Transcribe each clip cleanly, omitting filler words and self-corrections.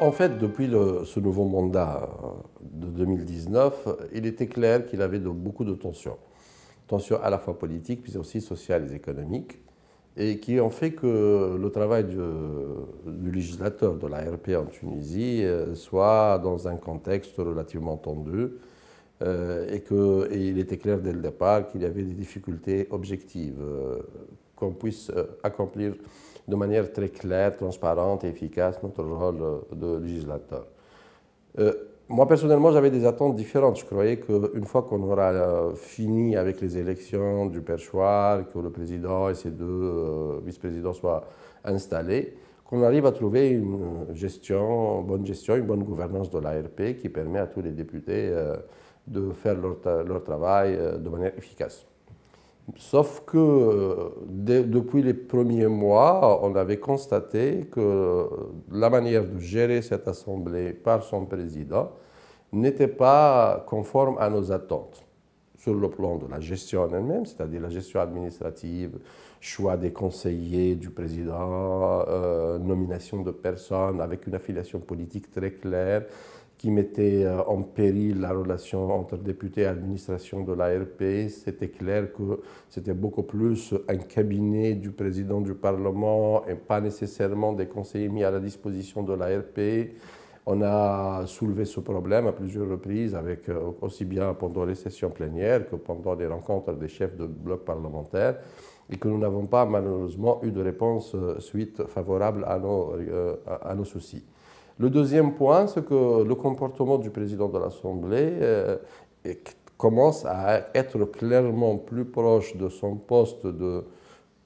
En fait, depuis ce nouveau mandat de 2019, il était clair qu'il avait beaucoup de tensions. Tensions à la fois politiques, puis aussi sociales et économiques, et qui ont fait que le travail du législateur de l'ARP en Tunisie soit dans un contexte relativement tendu, et il était clair dès le départ qu'il y avait des difficultés objectives qu'on puisse accomplir de manière très claire, transparente et efficace notre rôle de législateur. Moi, personnellement, j'avais des attentes différentes. Je croyais qu'une fois qu'on aura fini avec les élections du perchoir, que le président et ses deux vice-présidents soient installés, qu'on arrive à trouver une bonne gestion, une bonne gouvernance de l'ARP qui permet à tous les députés de faire leur travail de manière efficace. Sauf que depuis les premiers mois, on avait constaté que la manière de gérer cette assemblée par son président n'était pas conforme à nos attentes sur le plan de la gestion elle-même, c'est-à-dire la gestion administrative, choix des conseillers du président, nomination de personnes avec une affiliation politique très claire, qui mettait en péril la relation entre députés et administration de l'ARP. C'était clair que c'était beaucoup plus un cabinet du président du Parlement et pas nécessairement des conseillers mis à la disposition de l'ARP. On a soulevé ce problème à plusieurs reprises, aussi bien pendant les sessions plénières que pendant les rencontres des chefs de blocs parlementaires, et que nous n'avons pas malheureusement eu de réponse suite favorable à nos soucis. Le deuxième point, c'est que le comportement du président de l'Assemblée commence à être clairement plus proche de son poste de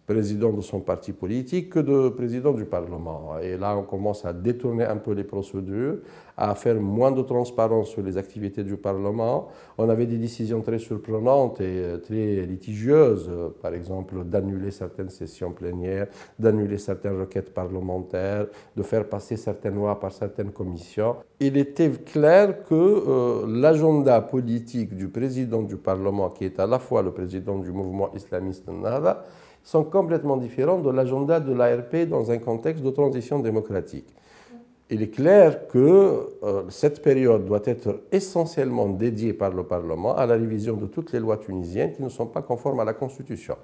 président de son parti politique que de président du Parlement. Et là, on commence à détourner un peu les procédures, à faire moins de transparence sur les activités du Parlement. On avait des décisions très surprenantes et très litigieuses, par exemple d'annuler certaines sessions plénières, d'annuler certaines requêtes parlementaires, de faire passer certaines lois par certaines commissions. Il était clair que l'agenda politique du président du Parlement, qui est à la fois le président du mouvement islamiste Nahda, sont complètement différents de l'agenda de l'ARP dans un contexte de transition démocratique. Il est clair que cette période doit être essentiellement dédiée par le Parlement à la révision de toutes les lois tunisiennes qui ne sont pas conformes à la Constitution.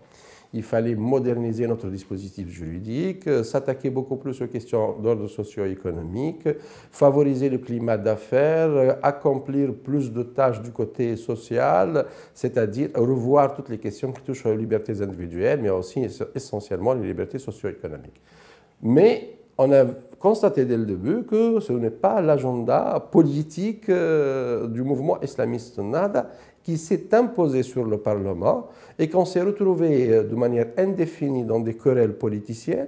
Il fallait moderniser notre dispositif juridique, s'attaquer beaucoup plus aux questions d'ordre socio-économique, favoriser le climat d'affaires, accomplir plus de tâches du côté social, c'est-à-dire revoir toutes les questions qui touchent aux libertés individuelles, mais aussi essentiellement les libertés socio-économiques. Mais on a constaté dès le début que ce n'est pas l'agenda politique du mouvement islamiste Nahda qui s'est imposé sur le Parlement et qu'on s'est retrouvé de manière indéfinie dans des querelles politiciennes.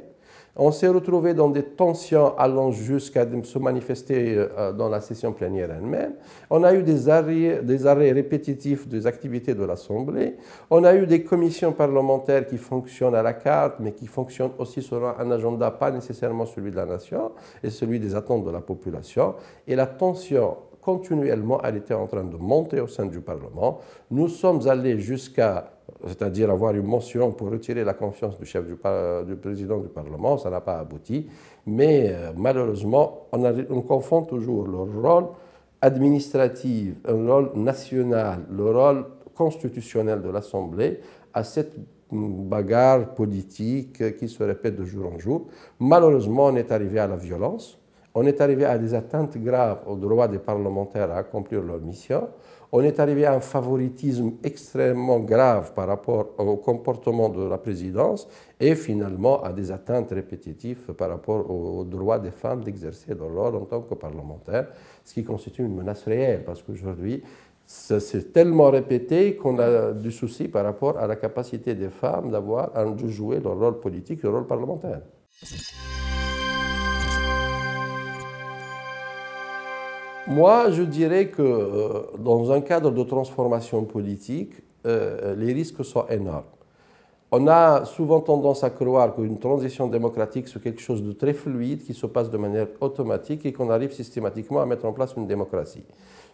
On s'est retrouvé dans des tensions allant jusqu'à se manifester dans la session plénière elle-même. On a eu des arrêts répétitifs des activités de l'Assemblée. On a eu des commissions parlementaires qui fonctionnent à la carte, mais qui fonctionnent aussi selon un agenda pas nécessairement celui de la nation et celui des attentes de la population. Et la tension continuellement, elle était en train de monter au sein du Parlement. Nous sommes allés jusqu'à, c'est-à-dire avoir une motion pour retirer la confiance du président du Parlement. Ça n'a pas abouti. Mais malheureusement, on confond toujours le rôle administratif, un rôle national, le rôle constitutionnel de l'Assemblée à cette bagarre politique qui se répète de jour en jour. Malheureusement, on est arrivé à la violence. On est arrivé à des atteintes graves aux droits des parlementaires à accomplir leur mission. On est arrivé à un favoritisme extrêmement grave par rapport au comportement de la présidence et finalement à des atteintes répétitives par rapport aux droits des femmes d'exercer leur rôle en tant que parlementaires, ce qui constitue une menace réelle parce qu'aujourd'hui, c'est tellement répété qu'on a du souci par rapport à la capacité des femmes de jouer leur rôle politique, leur rôle parlementaire. Moi, je dirais que dans un cadre de transformation politique, les risques sont énormes. On a souvent tendance à croire qu'une transition démocratique, c'est quelque chose de très fluide, qui se passe de manière automatique et qu'on arrive systématiquement à mettre en place une démocratie.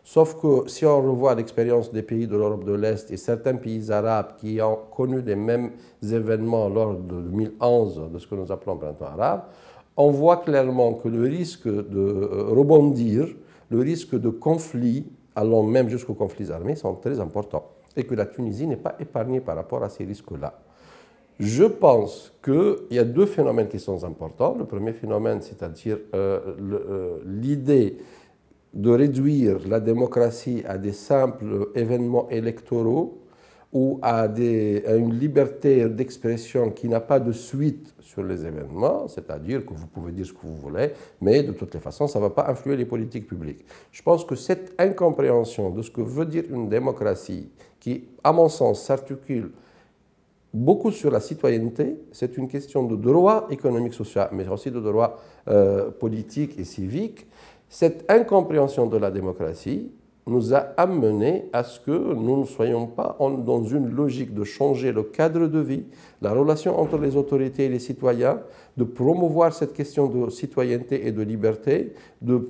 Sauf que si on revoit l'expérience des pays de l'Europe de l'Est et certains pays arabes qui ont connu les mêmes événements lors de 2011, de ce que nous appelons printemps arabe, on voit clairement que le risque de rebondir, le risque de conflits, allant même jusqu'aux conflits armés, sont très importants et que la Tunisie n'est pas épargnée par rapport à ces risques-là. Je pense qu'il y a deux phénomènes qui sont importants. Le premier phénomène, c'est-à-dire l'idée de réduire la démocratie à des simples événements électoraux ou à une liberté d'expression qui n'a pas de suite sur les événements, c'est-à-dire que vous pouvez dire ce que vous voulez, mais de toutes les façons, ça ne va pas influer les politiques publiques. Je pense que cette incompréhension de ce que veut dire une démocratie, qui, à mon sens, s'articule beaucoup sur la citoyenneté, c'est une question de droit économique, social, mais aussi de droit politique et civique. Cette incompréhension de la démocratie nous a amené à ce que nous ne soyons pas dans une logique de changer le cadre de vie, la relation entre les autorités et les citoyens, de promouvoir cette question de citoyenneté et de liberté, de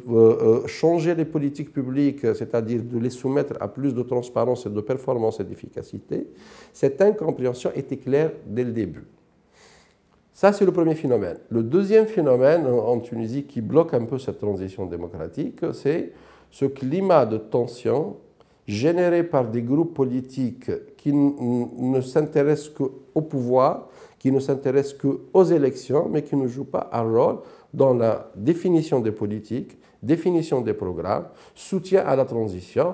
changer les politiques publiques, c'est-à-dire de les soumettre à plus de transparence et de performance et d'efficacité. Cette incompréhension était claire dès le début. Ça, c'est le premier phénomène. Le deuxième phénomène en Tunisie qui bloque un peu cette transition démocratique, c'est ce climat de tension généré par des groupes politiques qui ne s'intéressent qu'au pouvoir, qui ne s'intéressent qu'aux élections, mais qui ne jouent pas un rôle dans la définition des politiques, définition des programmes, soutien à la transition.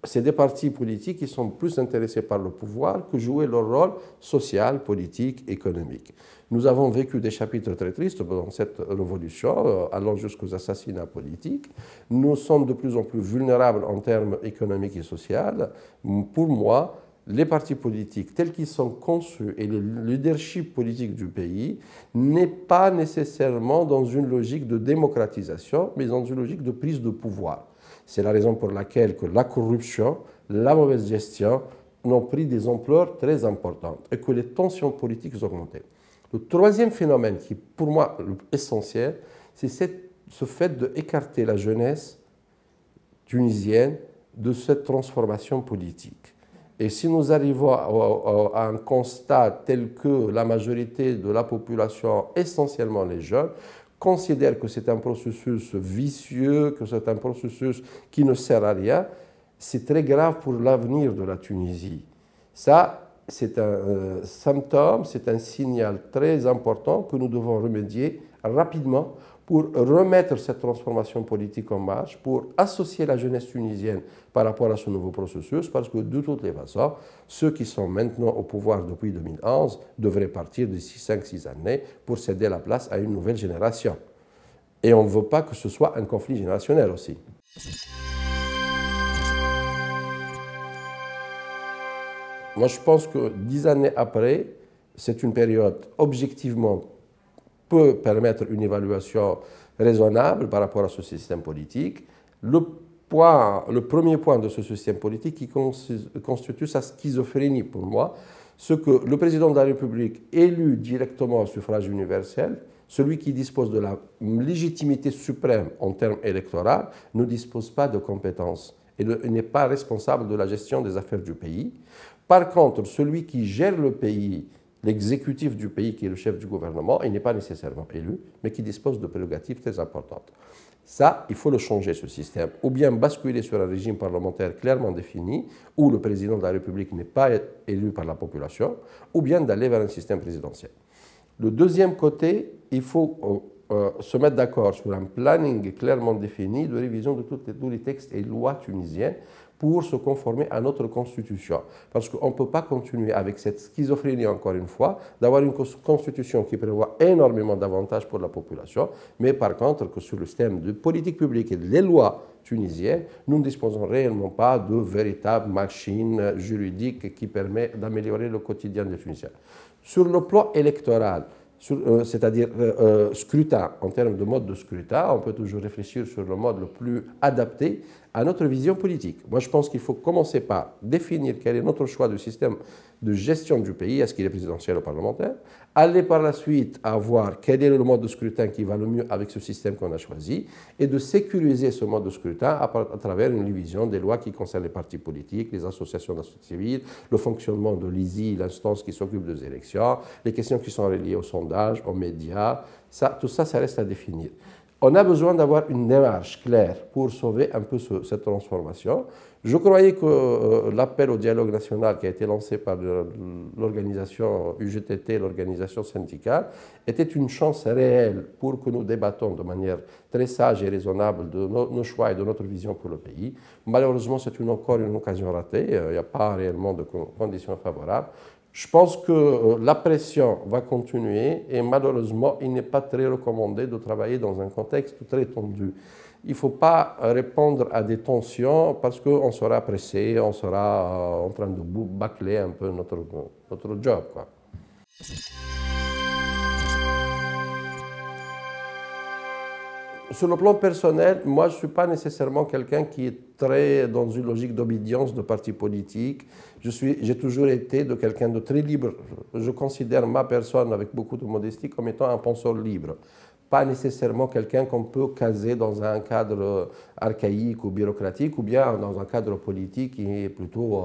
C'est des partis politiques qui sont plus intéressés par le pouvoir que jouer leur rôle social, politique, économique. Nous avons vécu des chapitres très tristes dans cette révolution, allant jusqu'aux assassinats politiques. Nous sommes de plus en plus vulnérables en termes économiques et sociaux. Pour moi, les partis politiques tels qu'ils sont conçus et le leadership politique du pays n'est pas nécessairement dans une logique de démocratisation, mais dans une logique de prise de pouvoir. C'est la raison pour laquelle que la corruption, la mauvaise gestion ont pris des ampleurs très importantes et que les tensions politiques ont augmenté. Le troisième phénomène qui est pour moi essentiel, c'est ce fait d'écarter la jeunesse tunisienne de cette transformation politique. Et si nous arrivons à un constat tel que la majorité de la population, essentiellement les jeunes, considère que c'est un processus vicieux, que c'est un processus qui ne sert à rien, c'est très grave pour l'avenir de la Tunisie. Ça, c'est un symptôme, c'est un signal très important que nous devons remédier rapidement pour remettre cette transformation politique en marche, pour associer la jeunesse tunisienne par rapport à ce nouveau processus, parce que de toutes les façons, ceux qui sont maintenant au pouvoir depuis 2011 devraient partir d'ici 5-6 années pour céder la place à une nouvelle génération. Et on ne veut pas que ce soit un conflit générationnel aussi. Moi, je pense que 10 années après, c'est une période objectivement peut permettre une évaluation raisonnable par rapport à ce système politique. Le premier point de ce système politique qui constitue sa schizophrénie pour moi, c'est que le président de la République élu directement au suffrage universel, celui qui dispose de la légitimité suprême en termes électoraux, ne dispose pas de compétences et n'est pas responsable de la gestion des affaires du pays. Par contre, celui qui gère le pays, l'exécutif du pays qui est le chef du gouvernement, il n'est pas nécessairement élu, mais qui dispose de prérogatives très importantes. Ça, il faut le changer, ce système. Ou bien basculer sur un régime parlementaire clairement défini, où le président de la République n'est pas élu par la population, ou bien d'aller vers un système présidentiel. Le deuxième côté, il faut se mettre d'accord sur un planning clairement défini de révision de tous les textes et lois tunisiennes pour se conformer à notre constitution. Parce qu'on ne peut pas continuer avec cette schizophrénie, encore une fois, d'avoir une constitution qui prévoit énormément d'avantages pour la population, mais par contre que sur le système de politique publique et des lois tunisiennes, nous ne disposons réellement pas de véritable machine juridique qui permet d'améliorer le quotidien des Tunisiens. Sur le plan électoral, c'est-à-dire scrutin, en termes de mode de scrutin, on peut toujours réfléchir sur le mode le plus adapté à notre vision politique. Moi, je pense qu'il faut commencer par définir quel est notre choix de système de gestion du pays, est-ce qu'il est présidentiel ou parlementaire, aller par la suite à voir quel est le mode de scrutin qui va le mieux avec ce système qu'on a choisi, et de sécuriser ce mode de scrutin à travers une révision des lois qui concernent les partis politiques, les associations de la société civile, le fonctionnement de l'ISI, l'instance qui s'occupe des élections, les questions qui sont reliées aux sondages, aux médias, tout ça, ça reste à définir. On a besoin d'avoir une démarche claire pour sauver un peu cette transformation. Je croyais que l'appel au dialogue national qui a été lancé par l'organisation UGTT, l'organisation syndicale, était une chance réelle pour que nous débattons de manière très sage et raisonnable de nos choix et de notre vision pour le pays. Malheureusement, c'est encore une occasion ratée. Il n'y a pas réellement de conditions favorables. Je pense que la pression va continuer et malheureusement, il n'est pas très recommandé de travailler dans un contexte très tendu. Il ne faut pas répondre à des tensions parce qu'on sera pressé, on sera en train de bâcler un peu notre job, quoi. Sur le plan personnel, moi je ne suis pas nécessairement quelqu'un qui est très dans une logique d'obédience de parti politique. J'ai toujours été de quelqu'un de très libre. Je considère ma personne, avec beaucoup de modestie, comme étant un penseur libre. Pas nécessairement quelqu'un qu'on peut caser dans un cadre archaïque ou bureaucratique ou bien dans un cadre politique qui est plutôt...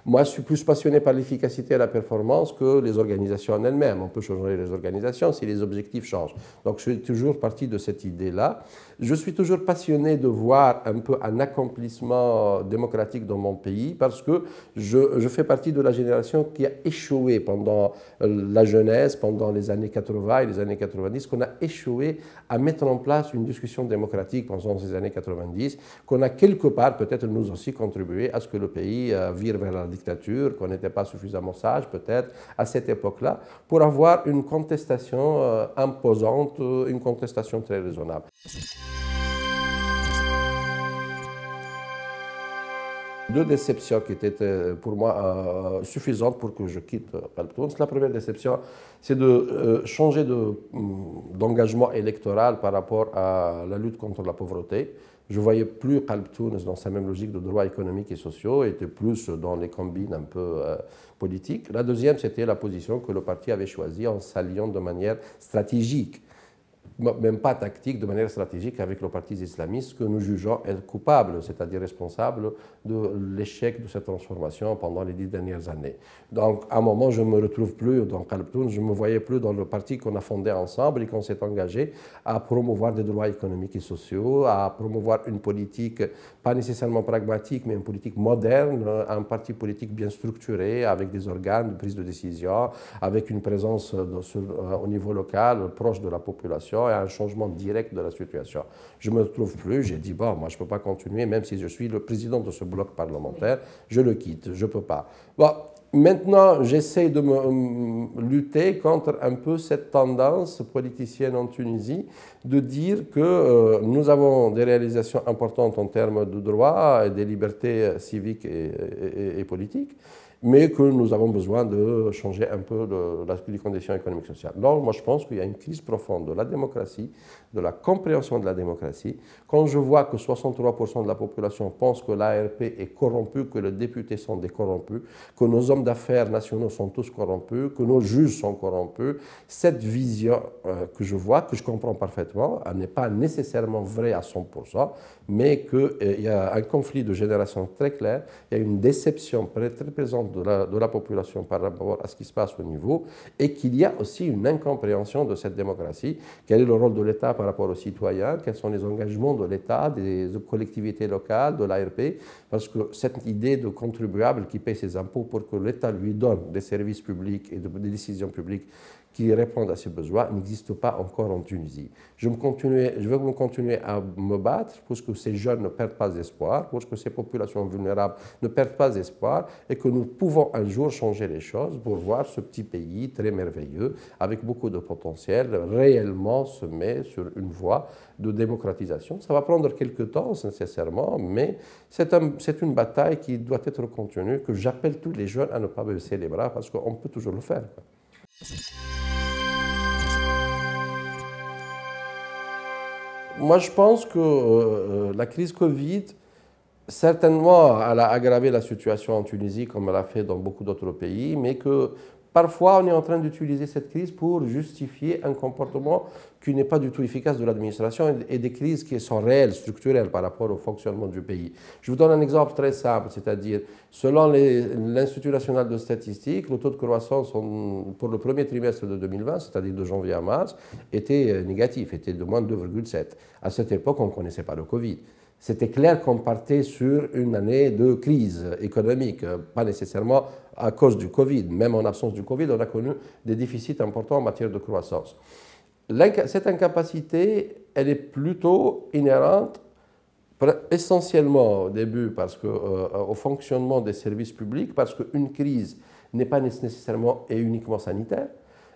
Moi, je suis plus passionné par l'efficacité et la performance que les organisations en elles-mêmes. On peut changer les organisations si les objectifs changent. Donc, je suis toujours parti de cette idée-là. Je suis toujours passionné de voir un peu un accomplissement démocratique dans mon pays parce que je fais partie de la génération qui a échoué pendant la jeunesse, pendant les années 80 et les années 90, qu'on a échoué à mettre en place une discussion démocratique pendant ces années 90, qu'on a quelque part peut-être nous aussi contribué à ce que le pays vire vers la dictature, qu'on n'était pas suffisamment sage peut-être à cette époque-là, pour avoir une contestation imposante, une contestation très raisonnable. Deux déceptions qui étaient pour moi suffisantes pour que je quitte Qalbtoun. La première déception, c'est de changer d'engagement électoral par rapport à la lutte contre la pauvreté. Je ne voyais plus Qalbtoun dans sa même logique de droits économiques et sociaux, était plus dans les combines un peu politiques. La deuxième, c'était la position que le parti avait choisie en s'alliant de manière stratégique, même pas tactique, de manière stratégique avec le parti islamiste que nous jugeons être coupable, c'est-à-dire responsable de l'échec de cette transformation pendant les 10 dernières années. Donc, à un moment, je ne me retrouve plus dans Qalbtoun, je ne me voyais plus dans le parti qu'on a fondé ensemble et qu'on s'est engagé à promouvoir des droits économiques et sociaux, à promouvoir une politique, pas nécessairement pragmatique, mais une politique moderne, un parti politique bien structuré, avec des organes de prise de décision, avec une présence au niveau local, proche de la population, et un changement direct de la situation. Je ne me retrouve plus, j'ai dit, bon, moi je ne peux pas continuer, même si je suis le président de ce bloc parlementaire, je le quitte, je ne peux pas. Bon, maintenant, j'essaie de lutter contre un peu cette tendance politicienne en Tunisie de dire que nous avons des réalisations importantes en termes de droits et des libertés civiques et politiques, mais que nous avons besoin de changer un peu les conditions économiques et sociales. Donc, moi, je pense qu'il y a une crise profonde de la démocratie, de la compréhension de la démocratie. Quand je vois que 63% de la population pense que l'ARP est corrompue, que les députés sont des corrompus, que nos hommes d'affaires nationaux sont tous corrompus, que nos juges sont corrompus, cette vision que je vois, que je comprends parfaitement, elle n'est pas nécessairement vraie à 100%, mais qu'il y a un conflit de génération très clair, il y a une déception très présente de la population par rapport à ce qui se passe au niveau, et qu'il y a aussi une incompréhension de cette démocratie. Quel est le rôle de l'État par rapport aux citoyens? Quels sont les engagements de l'État, des collectivités locales, de l'ARP? Parce que cette idée de contribuable qui paie ses impôts pour que l'État lui donne des services publics et des décisions publiques qui répondent à ses besoins n'existe pas encore en Tunisie. Je veux continuer à me battre pour que ces jeunes ne perdent pas espoir, pour que ces populations vulnérables ne perdent pas espoir et que nous pouvons un jour changer les choses pour voir ce petit pays très merveilleux, avec beaucoup de potentiel, réellement se met sur une voie de démocratisation. Ça va prendre quelques temps, nécessairement, mais c'est une bataille qui doit être continuée, que j'appelle tous les jeunes à ne pas baisser les bras parce qu'on peut toujours le faire. Moi, je pense que la crise Covid certainement, elle a aggravé la situation en Tunisie comme elle a fait dans beaucoup d'autres pays, mais que parfois on est en train d'utiliser cette crise pour justifier un comportement qui n'est pas du tout efficace de l'administration et des crises qui sont réelles, structurelles par rapport au fonctionnement du pays. Je vous donne un exemple très simple, c'est-à-dire, selon l'Institut national de statistique, le taux de croissance pour le premier trimestre de 2020, c'est-à-dire de janvier à mars, était négatif, était de moins de 2,7. À cette époque, on ne connaissait pas le Covid. C'était clair qu'on partait sur une année de crise économique, pas nécessairement à cause du Covid. Même en absence du Covid, on a connu des déficits importants en matière de croissance. Cette incapacité, elle est plutôt inhérente, essentiellement au début au fonctionnement des services publics, parce qu'une crise n'est pas nécessairement et uniquement sanitaire.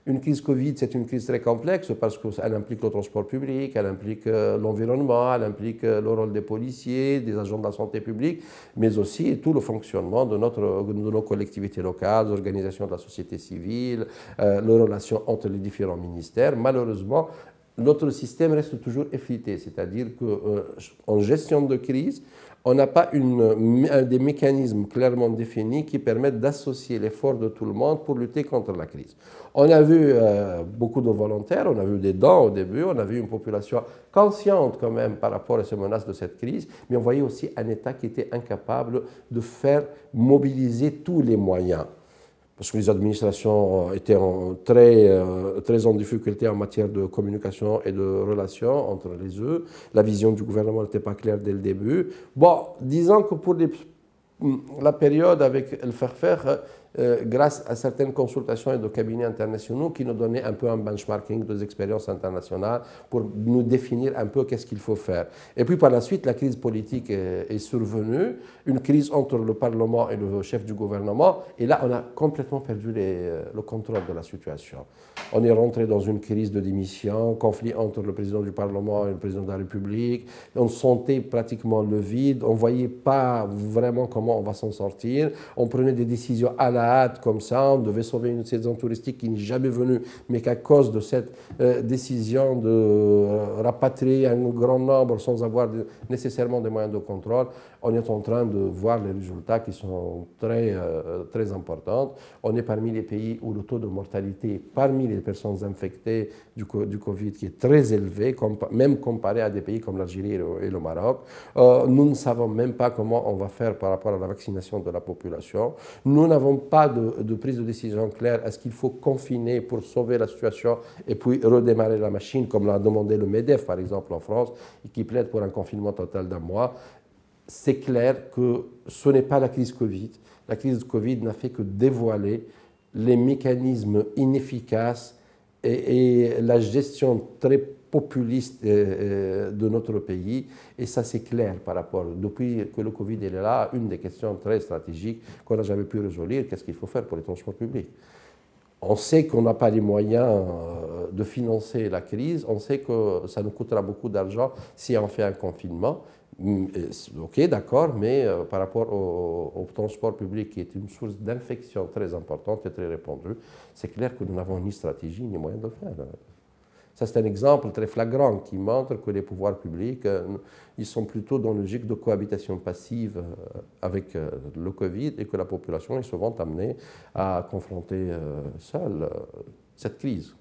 Une crise Covid, c'est une crise très complexe parce qu'elle implique le transport public, elle implique l'environnement, elle implique le rôle des policiers, des agents de la santé publique, mais aussi tout le fonctionnement de nos collectivités locales, l'organisation de la société civile, les relations entre les différents ministères. Malheureusement, notre système reste toujours effrité, c'est-à-dire qu'en gestion de crise, on n'a pas des mécanismes clairement définis qui permettent d'associer l'effort de tout le monde pour lutter contre la crise. On a vu beaucoup de volontaires, on a vu des dons au début, on a vu une population consciente quand même par rapport à ces menaces de cette crise, mais on voyait aussi un État qui était incapable de faire mobiliser tous les moyens. Parce que les administrations étaient très en difficulté en matière de communication et de relations entre les eux. La vision du gouvernement n'était pas claire dès le début. Bon, disons que pour la période avec le faire-faire, grâce à certaines consultations et de cabinets internationaux qui nous donnaient un peu un benchmarking des expériences internationales pour nous définir un peu qu'est-ce qu'il faut faire. Et puis par la suite, la crise politique est survenue, une crise entre le Parlement et le chef du gouvernement, et là on a complètement perdu le contrôle de la situation. On est rentré dans une crise de démission, conflit entre le président du Parlement et le président de la République, on sentait pratiquement le vide, on ne voyait pas vraiment comment on va s'en sortir, on prenait des décisions à la hâte comme ça, on devait sauver une saison touristique qui n'est jamais venue, mais qu'à cause de cette décision de rapatrier un grand nombre sans avoir nécessairement des moyens de contrôle, on est en train de voir les résultats qui sont très importants. On est parmi les pays où le taux de mortalité parmi les personnes infectées du Covid qui est très élevé, même comparé à des pays comme l'Algérie et le Maroc. Nous ne savons même pas comment on va faire par rapport à la vaccination de la population. Nous n'avons pas de prise de décision claire. Est-ce qu'il faut confiner pour sauver la situation et puis redémarrer la machine, comme l'a demandé le MEDEF, par exemple, en France, et qui plaide pour un confinement total d'un mois? C'est clair que ce n'est pas la crise Covid. La crise Covid n'a fait que dévoiler les mécanismes inefficaces et la gestion très populiste de notre pays. Et ça, c'est clair par rapport. Depuis que le Covid est là, une des questions très stratégiques qu'on n'a jamais pu résoudre, qu'est-ce qu'il faut faire pour les transports publics? On sait qu'on n'a pas les moyens de financer la crise, on sait que ça nous coûtera beaucoup d'argent si on fait un confinement. Ok, d'accord, mais par rapport au transport public qui est une source d'infection très importante et très répandue, c'est clair que nous n'avons ni stratégie ni moyen de le faire. Ça, c'est un exemple très flagrant qui montre que les pouvoirs publics, ils sont plutôt dans une logique de cohabitation passive avec le Covid et que la population est souvent amenée à confronter seule cette crise.